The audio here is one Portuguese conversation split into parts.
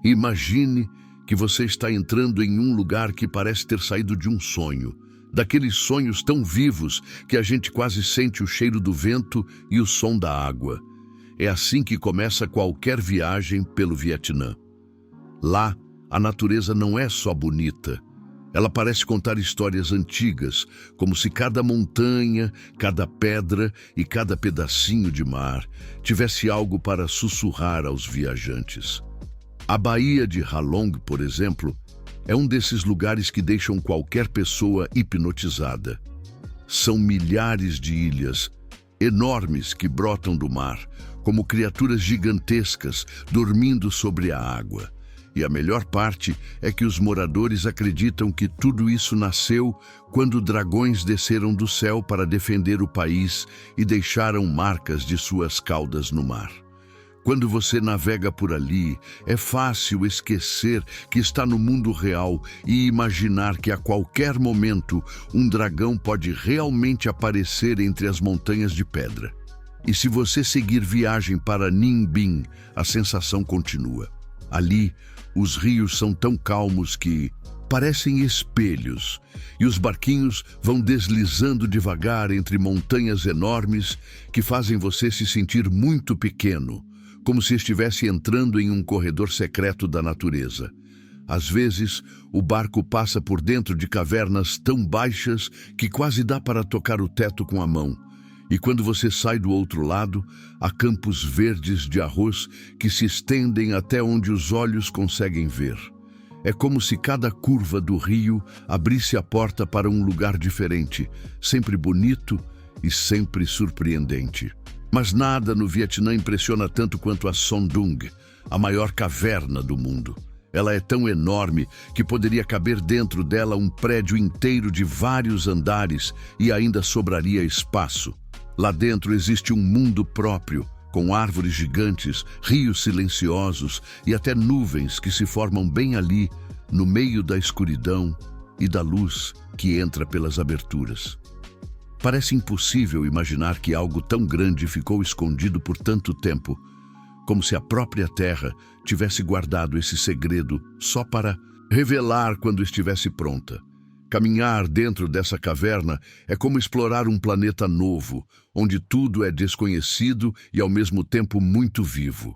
Imagine que você está entrando em um lugar que parece ter saído de um sonho, daqueles sonhos tão vivos que a gente quase sente o cheiro do vento e o som da água. É assim que começa qualquer viagem pelo Vietnã. Lá, a natureza não é só bonita. Ela parece contar histórias antigas, como se cada montanha, cada pedra e cada pedacinho de mar tivesse algo para sussurrar aos viajantes. A Baía de Ha Long, por exemplo, é um desses lugares que deixam qualquer pessoa hipnotizada. São milhares de ilhas enormes que brotam do mar, como criaturas gigantescas dormindo sobre a água. E a melhor parte é que os moradores acreditam que tudo isso nasceu quando dragões desceram do céu para defender o país e deixaram marcas de suas caudas no mar. Quando você navega por ali, é fácil esquecer que está no mundo real e imaginar que a qualquer momento um dragão pode realmente aparecer entre as montanhas de pedra. E se você seguir viagem para Ninh Binh, a sensação continua. Ali, os rios são tão calmos que parecem espelhos, e os barquinhos vão deslizando devagar entre montanhas enormes que fazem você se sentir muito pequeno, como se estivesse entrando em um corredor secreto da natureza. Às vezes, o barco passa por dentro de cavernas tão baixas que quase dá para tocar o teto com a mão. E quando você sai do outro lado, há campos verdes de arroz que se estendem até onde os olhos conseguem ver. É como se cada curva do rio abrisse a porta para um lugar diferente, sempre bonito e sempre surpreendente. Mas nada no Vietnã impressiona tanto quanto a Son Doong, a maior caverna do mundo. Ela é tão enorme que poderia caber dentro dela um prédio inteiro de vários andares e ainda sobraria espaço. Lá dentro existe um mundo próprio, com árvores gigantes, rios silenciosos e até nuvens que se formam bem ali, no meio da escuridão e da luz que entra pelas aberturas. Parece impossível imaginar que algo tão grande ficou escondido por tanto tempo, como se a própria Terra tivesse guardado esse segredo só para revelar quando estivesse pronta. Caminhar dentro dessa caverna é como explorar um planeta novo, onde tudo é desconhecido e ao mesmo tempo muito vivo.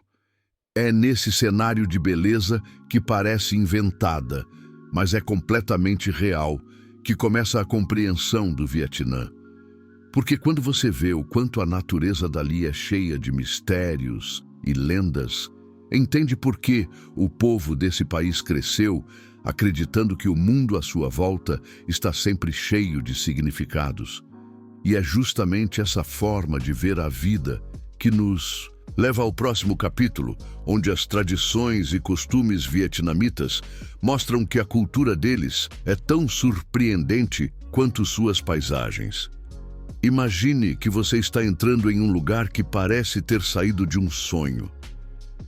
É nesse cenário de beleza que parece inventada, mas é completamente real, que começa a compreensão do Vietnã. Porque quando você vê o quanto a natureza dali é cheia de mistérios e lendas, entende por que o povo desse país cresceu acreditando que o mundo à sua volta está sempre cheio de significados. E é justamente essa forma de ver a vida que nos leva ao próximo capítulo, onde as tradições e costumes vietnamitas mostram que a cultura deles é tão surpreendente quanto suas paisagens. Imagine que você está entrando em um lugar que parece ter saído de um sonho.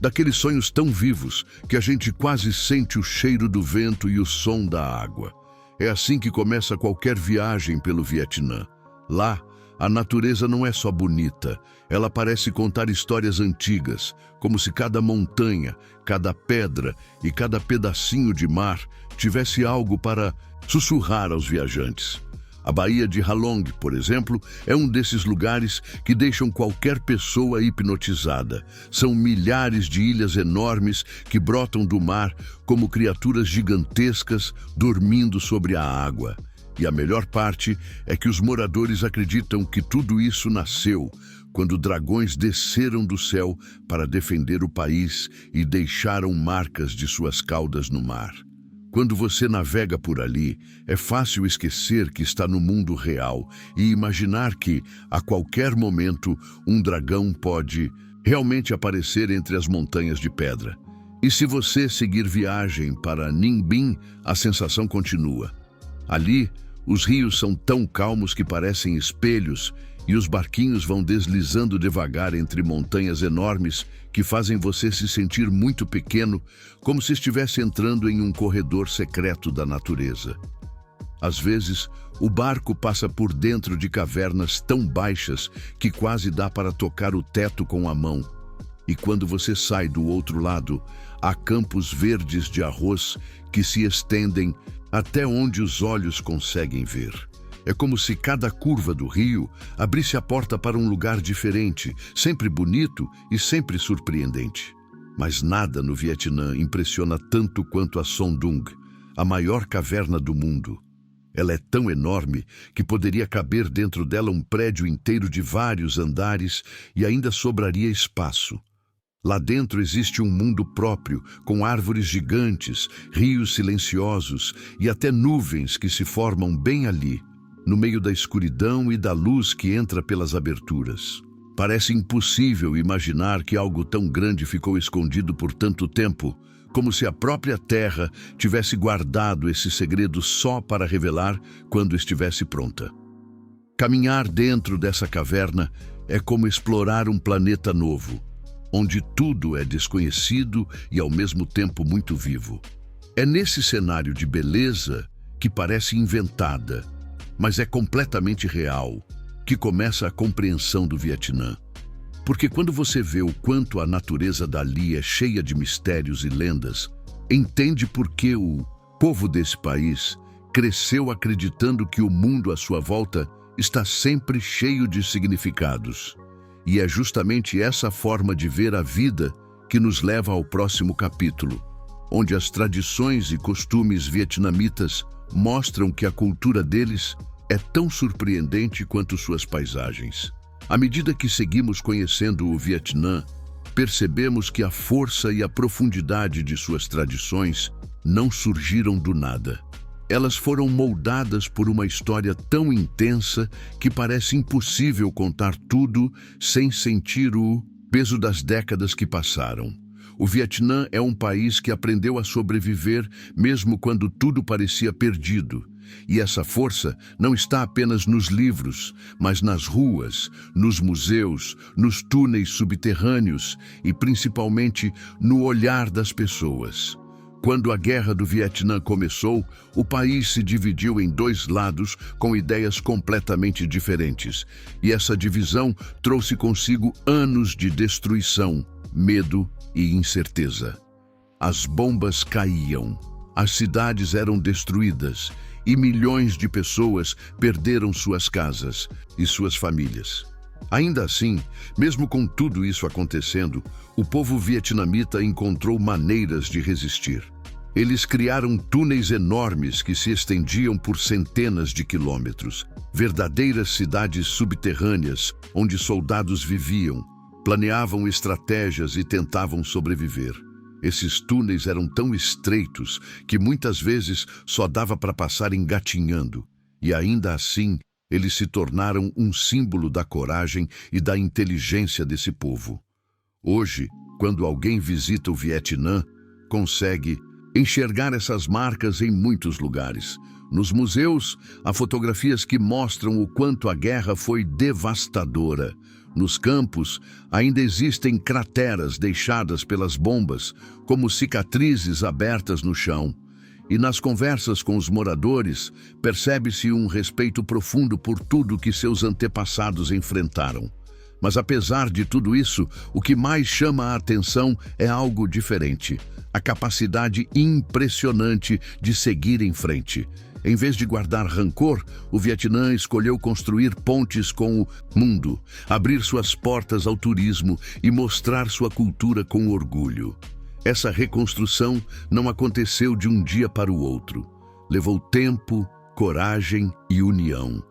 Daqueles sonhos tão vivos que a gente quase sente o cheiro do vento e o som da água. É assim que começa qualquer viagem pelo Vietnã. Lá, a natureza não é só bonita, ela parece contar histórias antigas, como se cada montanha, cada pedra e cada pedacinho de mar tivesse algo para sussurrar aos viajantes. A Baía de Ha Long, por exemplo, é um desses lugares que deixam qualquer pessoa hipnotizada. São milhares de ilhas enormes que brotam do mar como criaturas gigantescas dormindo sobre a água. E a melhor parte é que os moradores acreditam que tudo isso nasceu quando dragões desceram do céu para defender o país e deixaram marcas de suas caudas no mar. Quando você navega por ali, é fácil esquecer que está no mundo real e imaginar que, a qualquer momento, um dragão pode realmente aparecer entre as montanhas de pedra. E se você seguir viagem para Ninh Binh, a sensação continua. Ali, os rios são tão calmos que parecem espelhos e os barquinhos vão deslizando devagar entre montanhas enormes que fazem você se sentir muito pequeno, como se estivesse entrando em um corredor secreto da natureza. Às vezes, o barco passa por dentro de cavernas tão baixas que quase dá para tocar o teto com a mão. E quando você sai do outro lado, há campos verdes de arroz que se estendem até onde os olhos conseguem ver. É como se cada curva do rio abrisse a porta para um lugar diferente, sempre bonito e sempre surpreendente. Mas nada no Vietnã impressiona tanto quanto a Son Doong, a maior caverna do mundo. Ela é tão enorme que poderia caber dentro dela um prédio inteiro de vários andares e ainda sobraria espaço. Lá dentro existe um mundo próprio, com árvores gigantes, rios silenciosos e até nuvens que se formam bem ali, no meio da escuridão e da luz que entra pelas aberturas. Parece impossível imaginar que algo tão grande ficou escondido por tanto tempo, como se a própria Terra tivesse guardado esse segredo só para revelar quando estivesse pronta. Caminhar dentro dessa caverna é como explorar um planeta novo, onde tudo é desconhecido e ao mesmo tempo muito vivo. É nesse cenário de beleza, que parece inventada, mas é completamente real, que começa a compreensão do Vietnã. Porque quando você vê o quanto a natureza dali é cheia de mistérios e lendas, entende por que o povo desse país cresceu acreditando que o mundo à sua volta está sempre cheio de significados. E é justamente essa forma de ver a vida que nos leva ao próximo capítulo, onde as tradições e costumes vietnamitas mostram que a cultura deles é tão surpreendente quanto suas paisagens. À medida que seguimos conhecendo o Vietnã, percebemos que a força e a profundidade de suas tradições não surgiram do nada. Elas foram moldadas por uma história tão intensa que parece impossível contar tudo sem sentir o peso das décadas que passaram. O Vietnã é um país que aprendeu a sobreviver mesmo quando tudo parecia perdido. E essa força não está apenas nos livros, mas nas ruas, nos museus, nos túneis subterrâneos e principalmente no olhar das pessoas. Quando a Guerra do Vietnã começou, o país se dividiu em dois lados com ideias completamente diferentes. E essa divisão trouxe consigo anos de destruição, medo e incerteza. As bombas caíam, as cidades eram destruídas e milhões de pessoas perderam suas casas e suas famílias. Ainda assim, mesmo com tudo isso acontecendo, o povo vietnamita encontrou maneiras de resistir. Eles criaram túneis enormes que se estendiam por centenas de quilômetros, verdadeiras cidades subterrâneas onde soldados viviam, planeavam estratégias e tentavam sobreviver. Esses túneis eram tão estreitos que muitas vezes só dava para passar engatinhando, e ainda assim eles se tornaram um símbolo da coragem e da inteligência desse povo. Hoje, quando alguém visita o Vietnã, consegue enxergar essas marcas em muitos lugares. Nos museus, há fotografias que mostram o quanto a guerra foi devastadora. Nos campos, ainda existem crateras deixadas pelas bombas, como cicatrizes abertas no chão. E nas conversas com os moradores, percebe-se um respeito profundo por tudo que seus antepassados enfrentaram. Mas apesar de tudo isso, o que mais chama a atenção é algo diferente: a capacidade impressionante de seguir em frente. Em vez de guardar rancor, o Vietnã escolheu construir pontes com o mundo, abrir suas portas ao turismo e mostrar sua cultura com orgulho. Essa reconstrução não aconteceu de um dia para o outro. Levou tempo, coragem e união.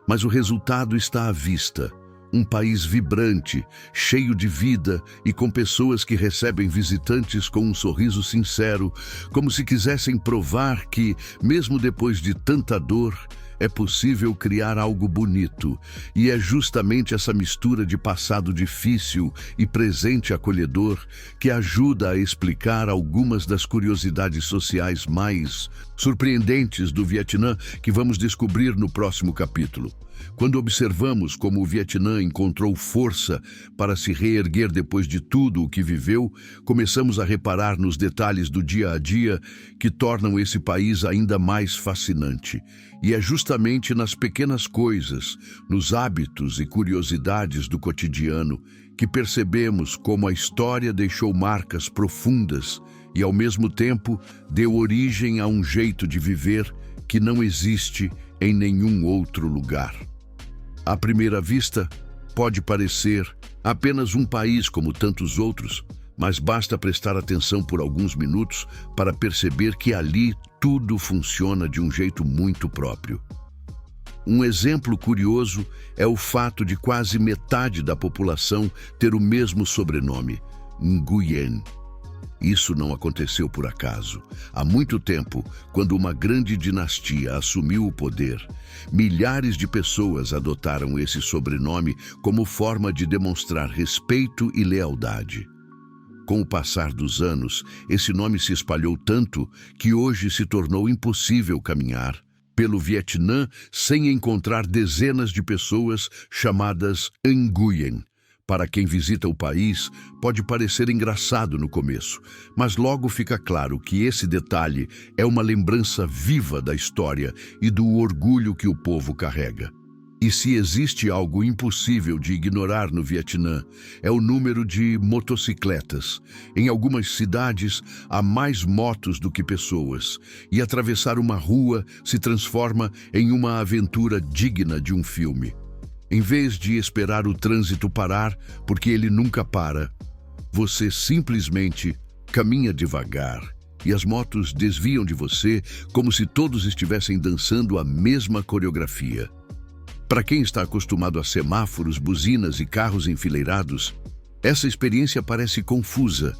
Mas o resultado está à vista. Um país vibrante, cheio de vida e com pessoas que recebem visitantes com um sorriso sincero, como se quisessem provar que, mesmo depois de tanta dor, é possível criar algo bonito. E é justamente essa mistura de passado difícil e presente acolhedor que ajuda a explicar algumas das curiosidades sociais mais surpreendentes do Vietnã que vamos descobrir no próximo capítulo. Quando observamos como o Vietnã encontrou força para se reerguer depois de tudo o que viveu, começamos a reparar nos detalhes do dia a dia que tornam esse país ainda mais fascinante. E é justamente nas pequenas coisas, nos hábitos e curiosidades do cotidiano, que percebemos como a história deixou marcas profundas e, ao mesmo tempo, deu origem a um jeito de viver que não existe em nenhum outro lugar. À primeira vista, pode parecer apenas um país como tantos outros, mas basta prestar atenção por alguns minutos para perceber que ali tudo funciona de um jeito muito próprio. Um exemplo curioso é o fato de quase metade da população ter o mesmo sobrenome, Nguyen. Isso não aconteceu por acaso. Há muito tempo, quando uma grande dinastia assumiu o poder, milhares de pessoas adotaram esse sobrenome como forma de demonstrar respeito e lealdade. Com o passar dos anos, esse nome se espalhou tanto que hoje se tornou impossível caminhar pelo Vietnã sem encontrar dezenas de pessoas chamadas Nguyen. Para quem visita o país, pode parecer engraçado no começo, mas logo fica claro que esse detalhe é uma lembrança viva da história e do orgulho que o povo carrega. E se existe algo impossível de ignorar no Vietnã, é o número de motocicletas. Em algumas cidades, há mais motos do que pessoas, e atravessar uma rua se transforma em uma aventura digna de um filme. Em vez de esperar o trânsito parar, porque ele nunca para, você simplesmente caminha devagar e as motos desviam de você como se todos estivessem dançando a mesma coreografia. Para quem está acostumado a semáforos, buzinas e carros enfileirados, essa experiência parece confusa,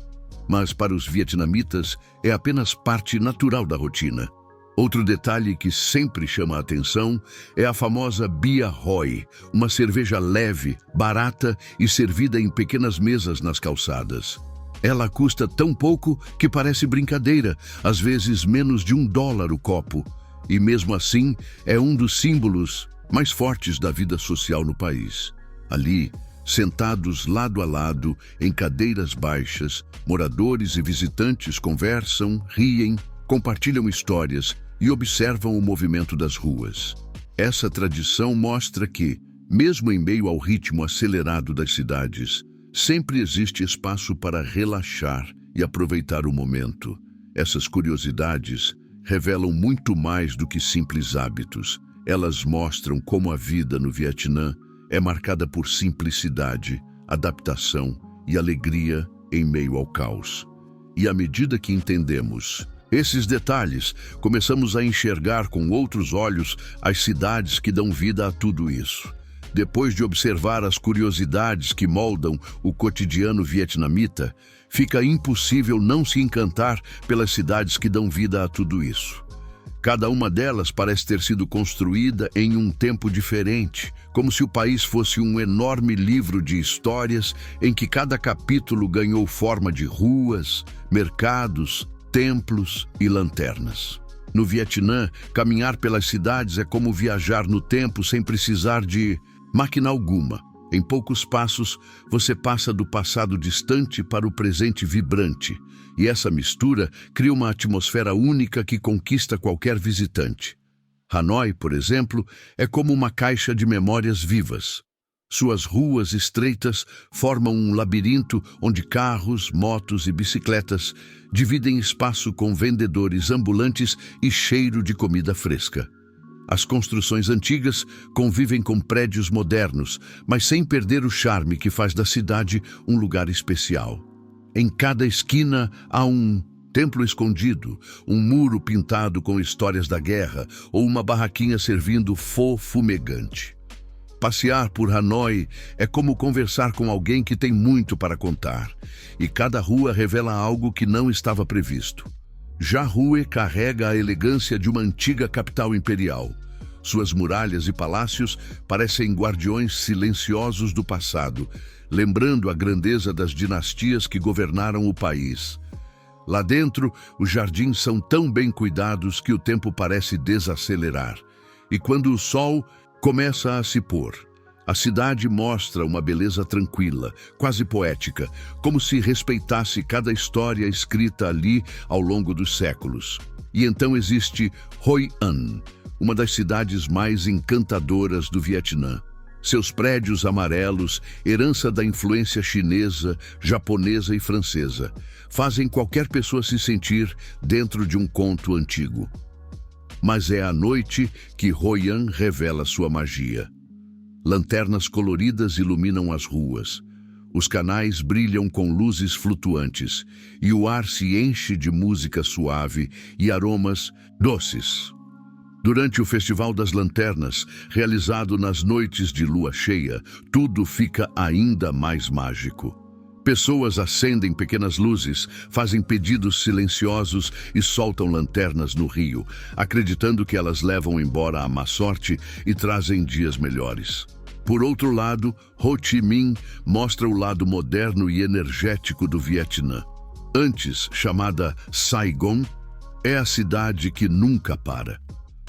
mas para os vietnamitas é apenas parte natural da rotina. Outro detalhe que sempre chama a atenção é a famosa Bia Hoi, uma cerveja leve, barata e servida em pequenas mesas nas calçadas. Ela custa tão pouco que parece brincadeira, às vezes menos de $1 o copo. E mesmo assim, é um dos símbolos mais fortes da vida social no país. Ali, sentados lado a lado, em cadeiras baixas, moradores e visitantes conversam, riem, compartilham histórias e observam o movimento das ruas. Essa tradição mostra que, mesmo em meio ao ritmo acelerado das cidades, sempre existe espaço para relaxar e aproveitar o momento. Essas curiosidades revelam muito mais do que simples hábitos. Elas mostram como a vida no Vietnã é marcada por simplicidade, adaptação e alegria em meio ao caos. E à medida que entendemos esses detalhes, começamos a enxergar com outros olhos as cidades que dão vida a tudo isso. Depois de observar as curiosidades que moldam o cotidiano vietnamita, fica impossível não se encantar pelas cidades que dão vida a tudo isso. Cada uma delas parece ter sido construída em um tempo diferente, como se o país fosse um enorme livro de histórias em que cada capítulo ganhou forma de ruas, mercados, templos e lanternas. No Vietnã, caminhar pelas cidades é como viajar no tempo sem precisar de máquina alguma. Em poucos passos, você passa do passado distante para o presente vibrante, e essa mistura cria uma atmosfera única que conquista qualquer visitante. Hanoi, por exemplo, é como uma caixa de memórias vivas. Suas ruas estreitas formam um labirinto onde carros, motos e bicicletas dividem espaço com vendedores ambulantes e cheiro de comida fresca. As construções antigas convivem com prédios modernos, mas sem perder o charme que faz da cidade um lugar especial. Em cada esquina há um templo escondido, um muro pintado com histórias da guerra ou uma barraquinha servindo pho fumegante. Passear por Hanoi é como conversar com alguém que tem muito para contar, e cada rua revela algo que não estava previsto. Já Hue carrega a elegância de uma antiga capital imperial. Suas muralhas e palácios parecem guardiões silenciosos do passado, lembrando a grandeza das dinastias que governaram o país. Lá dentro, os jardins são tão bem cuidados que o tempo parece desacelerar. E quando o sol Começa a se pôr. A cidade mostra uma beleza tranquila, quase poética, como se respeitasse cada história escrita ali ao longo dos séculos. E então existe Hoi An, uma das cidades mais encantadoras do Vietnã. Seus prédios amarelos, herança da influência chinesa, japonesa e francesa, fazem qualquer pessoa se sentir dentro de um conto antigo. Mas é à noite que Hoi An revela sua magia. Lanternas coloridas iluminam as ruas. Os canais brilham com luzes flutuantes e o ar se enche de música suave e aromas doces. Durante o Festival das Lanternas, realizado nas noites de lua cheia, tudo fica ainda mais mágico. Pessoas acendem pequenas luzes, fazem pedidos silenciosos e soltam lanternas no rio, acreditando que elas levam embora a má sorte e trazem dias melhores. Por outro lado, Ho Chi Minh mostra o lado moderno e energético do Vietnã. Antes chamada Saigon, é a cidade que nunca para.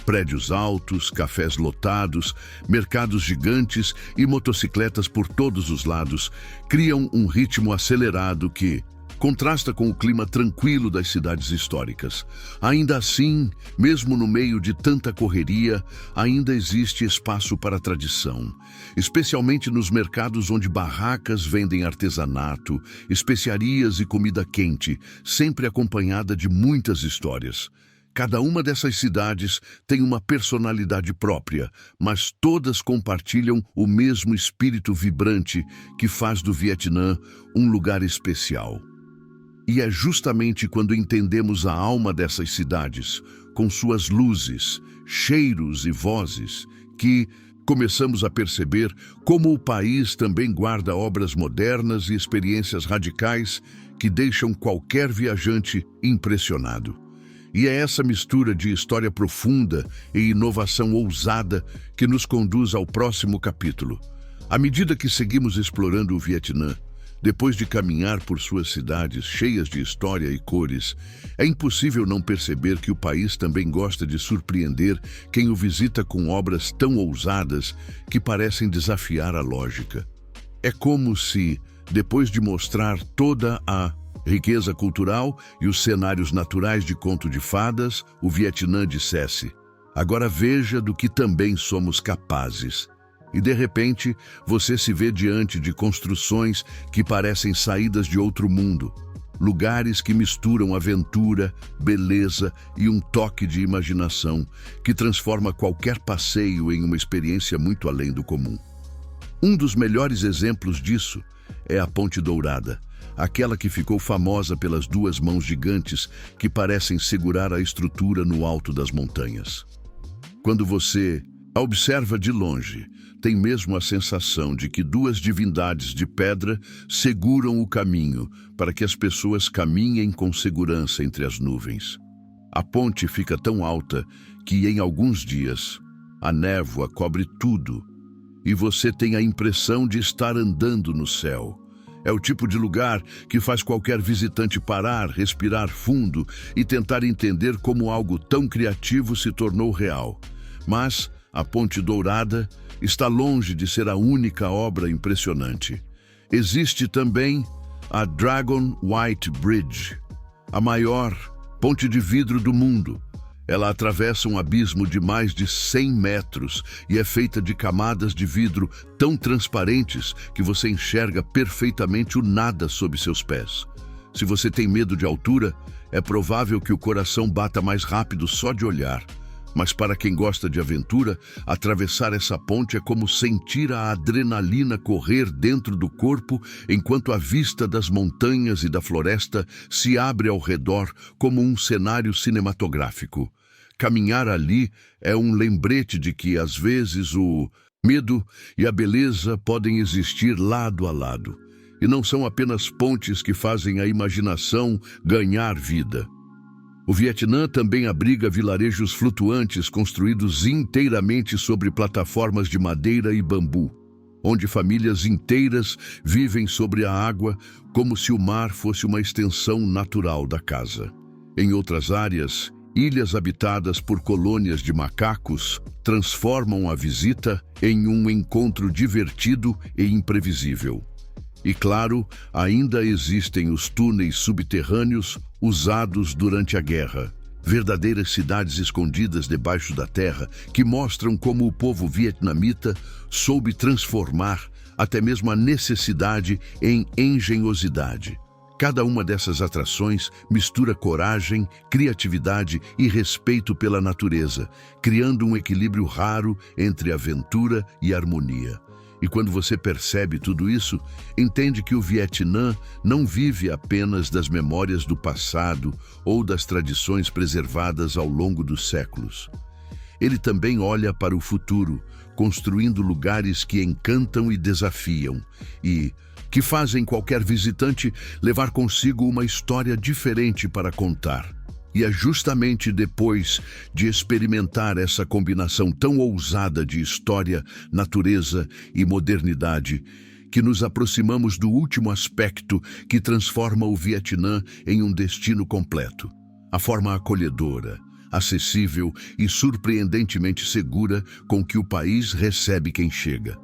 Prédios altos, cafés lotados, mercados gigantes e motocicletas por todos os lados criam um ritmo acelerado que contrasta com o clima tranquilo das cidades históricas. Ainda assim, mesmo no meio de tanta correria, ainda existe espaço para a tradição, especialmente nos mercados onde barracas vendem artesanato, especiarias e comida quente, sempre acompanhada de muitas histórias. Cada uma dessas cidades tem uma personalidade própria, mas todas compartilham o mesmo espírito vibrante que faz do Vietnã um lugar especial. E é justamente quando entendemos a alma dessas cidades, com suas luzes, cheiros e vozes, que começamos a perceber como o país também guarda obras modernas e experiências radicais que deixam qualquer viajante impressionado. E é essa mistura de história profunda e inovação ousada que nos conduz ao próximo capítulo. À medida que seguimos explorando o Vietnã, depois de caminhar por suas cidades cheias de história e cores, é impossível não perceber que o país também gosta de surpreender quem o visita com obras tão ousadas que parecem desafiar a lógica. É como se, depois de mostrar toda a riqueza cultural e os cenários naturais de Conto de Fadas, o Vietnã dissesse: agora veja do que também somos capazes. E de repente, você se vê diante de construções que parecem saídas de outro mundo. Lugares que misturam aventura, beleza e um toque de imaginação que transforma qualquer passeio em uma experiência muito além do comum. Um dos melhores exemplos disso é a Ponte Dourada, aquela que ficou famosa pelas duas mãos gigantes que parecem segurar a estrutura no alto das montanhas. Quando você a observa de longe, tem mesmo a sensação de que duas divindades de pedra seguram o caminho para que as pessoas caminhem com segurança entre as nuvens. A ponte fica tão alta que, em alguns dias, a névoa cobre tudo e você tem a impressão de estar andando no céu. É o tipo de lugar que faz qualquer visitante parar, respirar fundo e tentar entender como algo tão criativo se tornou real. Mas a Ponte Dourada está longe de ser a única obra impressionante. Existe também a Dragon White Bridge, a maior ponte de vidro do mundo. Ela atravessa um abismo de mais de 100 metros e é feita de camadas de vidro tão transparentes que você enxerga perfeitamente o nada sob seus pés. Se você tem medo de altura, é provável que o coração bata mais rápido só de olhar. Mas para quem gosta de aventura, atravessar essa ponte é como sentir a adrenalina correr dentro do corpo enquanto a vista das montanhas e da floresta se abre ao redor como um cenário cinematográfico. Caminhar ali é um lembrete de que, às vezes, o medo e a beleza podem existir lado a lado. E não são apenas pontes que fazem a imaginação ganhar vida. O Vietnã também abriga vilarejos flutuantes construídos inteiramente sobre plataformas de madeira e bambu, onde famílias inteiras vivem sobre a água como se o mar fosse uma extensão natural da casa. Em outras áreas, Ilhas habitadas por colônias de macacos transformam a visita em um encontro divertido e imprevisível. E claro, ainda existem os túneis subterrâneos usados durante a guerra. Verdadeiras cidades escondidas debaixo da terra que mostram como o povo vietnamita soube transformar até mesmo a necessidade em engenhosidade. Cada uma dessas atrações mistura coragem, criatividade e respeito pela natureza, criando um equilíbrio raro entre aventura e harmonia. E quando você percebe tudo isso, entende que o Vietnã não vive apenas das memórias do passado ou das tradições preservadas ao longo dos séculos. Ele também olha para o futuro, construindo lugares que encantam e desafiam, e que fazem qualquer visitante levar consigo uma história diferente para contar. E é justamente depois de experimentar essa combinação tão ousada de história, natureza e modernidade que nos aproximamos do último aspecto que transforma o Vietnã em um destino completo: a forma acolhedora, acessível e surpreendentemente segura com que o país recebe quem chega.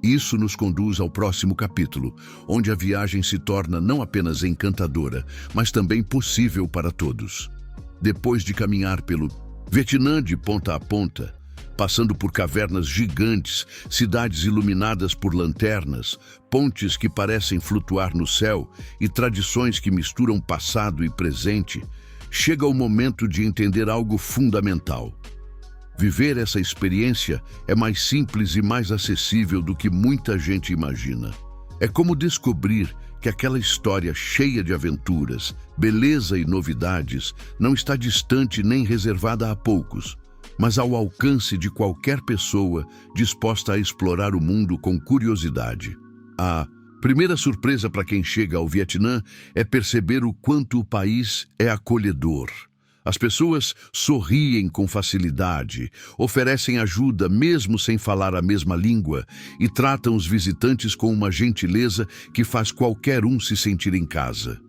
Isso nos conduz ao próximo capítulo, onde a viagem se torna não apenas encantadora, mas também possível para todos. Depois de caminhar pelo Vietnã de ponta a ponta, passando por cavernas gigantes, cidades iluminadas por lanternas, pontes que parecem flutuar no céu e tradições que misturam passado e presente, chega o momento de entender algo fundamental. Viver essa experiência é mais simples e mais acessível do que muita gente imagina. É como descobrir que aquela história cheia de aventuras, beleza e novidades não está distante nem reservada a poucos, mas ao alcance de qualquer pessoa disposta a explorar o mundo com curiosidade. A primeira surpresa para quem chega ao Vietnã é perceber o quanto o país é acolhedor. As pessoas sorriem com facilidade, oferecem ajuda mesmo sem falar a mesma língua e tratam os visitantes com uma gentileza que faz qualquer um se sentir em casa.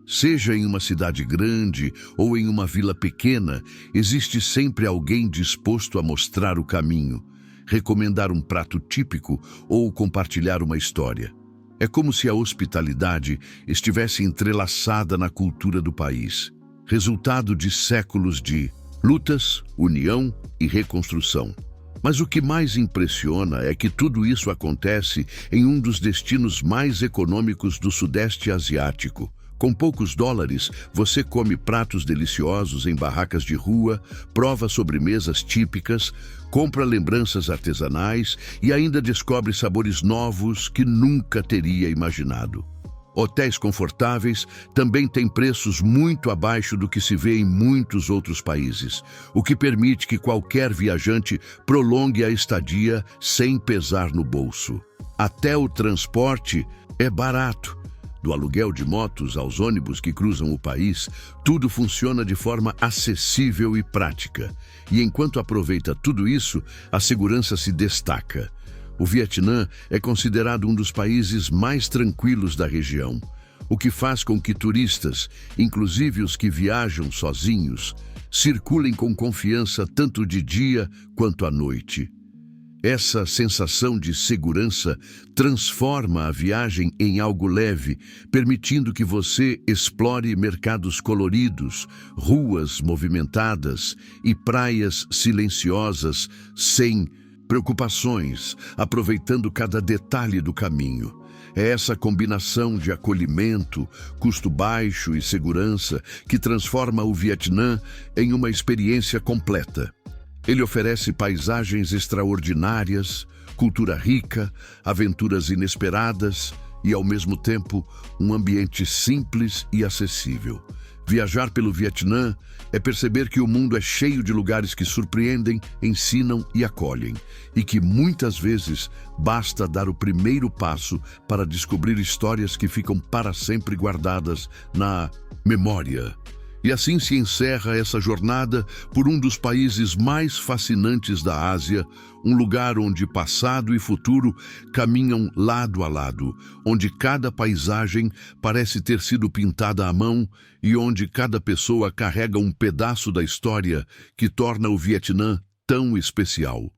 Seja em uma cidade grande ou em uma vila pequena, existe sempre alguém disposto a mostrar o caminho, recomendar um prato típico ou compartilhar uma história. É como se a hospitalidade estivesse entrelaçada na cultura do país, resultado de séculos de lutas, união e reconstrução. Mas o que mais impressiona é que tudo isso acontece em um dos destinos mais econômicos do Sudeste Asiático. Com poucos dólares, você come pratos deliciosos em barracas de rua, prova sobremesas típicas, compra lembranças artesanais e ainda descobre sabores novos que nunca teria imaginado. Hotéis confortáveis também têm preços muito abaixo do que se vê em muitos outros países, o que permite que qualquer viajante prolongue a estadia sem pesar no bolso. Até o transporte é barato. Do aluguel de motos aos ônibus que cruzam o país, tudo funciona de forma acessível e prática. E enquanto aproveita tudo isso, a segurança se destaca. O Vietnã é considerado um dos países mais tranquilos da região, o que faz com que turistas, inclusive os que viajam sozinhos, circulem com confiança tanto de dia quanto à noite. Essa sensação de segurança transforma a viagem em algo leve, permitindo que você explore mercados coloridos, ruas movimentadas e praias silenciosas sem preocupações, aproveitando cada detalhe do caminho. É essa combinação de acolhimento, custo baixo e segurança que transforma o Vietnã em uma experiência completa. Ele oferece paisagens extraordinárias, cultura rica, aventuras inesperadas e, ao mesmo tempo, um ambiente simples e acessível. Viajar pelo Vietnã é perceber que o mundo é cheio de lugares que surpreendem, ensinam e acolhem, e que muitas vezes basta dar o primeiro passo para descobrir histórias que ficam para sempre guardadas na memória. E assim se encerra essa jornada por um dos países mais fascinantes da Ásia, um lugar onde passado e futuro caminham lado a lado, onde cada paisagem parece ter sido pintada à mão e onde cada pessoa carrega um pedaço da história que torna o Vietnã tão especial.